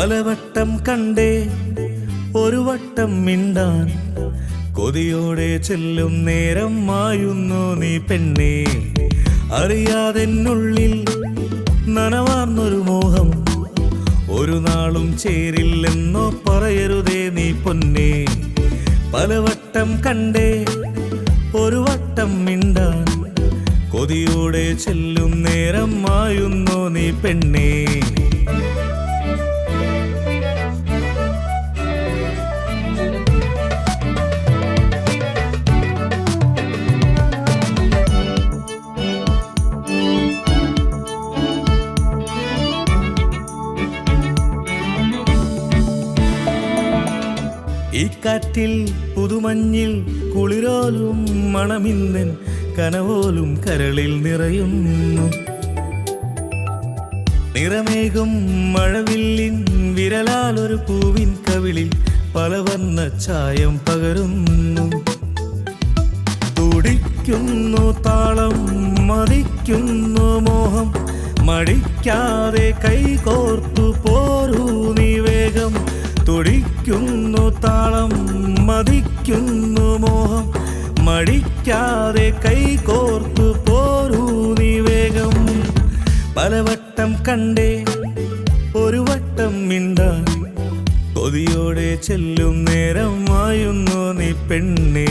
പലവട്ടം കണ്ടേ ഒരു വട്ടം മിണ്ടാൻ കൊതിയോടെ ചെല്ലും നേരം മായുന്നു നീ പെണ്ണേ. അറിയാതെന്നുള്ളിൽ നനവാർന്നൊരു മോഹം ഒരു നാളും ചേരില്ലെന്നോ പറയരുതേ നീ പൊന്നേ. പലവട്ടം കണ്ടേ ഒരു വട്ടം മിണ്ടാൻ കൊതിയോടെ ചെല്ലും നേരം മായുന്നു നീ പെണ്ണേ. ഈ കാറ്റിൽ പുതുമഞ്ഞിൽ കുളിരോലും മണമിന്നൻ കനവോലും കരളിൽ നിറയുന്നു. നിറമേകും മഴവില്ലിൻ വിരലാൽ ഒരു പൂവിൻ കവിളിൽ പലവർണ്ണ ചായം പകരുന്നു. തുടിക്കുന്നു താളം മതിക്കുന്നു മോഹം മടിക്കാതെ കൈകോർത്തു പോരൂ നീ വേഗം. തുടിക്കുന്നു താളം മതിക്കുന്നു മോഹം മടിക്കാതെ കൈകോർത്തു പോരൂ നീ വേഗം. പലവട്ടം കണ്ടേ ഒരു വട്ടം മിണ്ടാൻ കൊതിയോടെ ചെല്ലും നേരം മായുന്നു നീ പെണ്ണേ.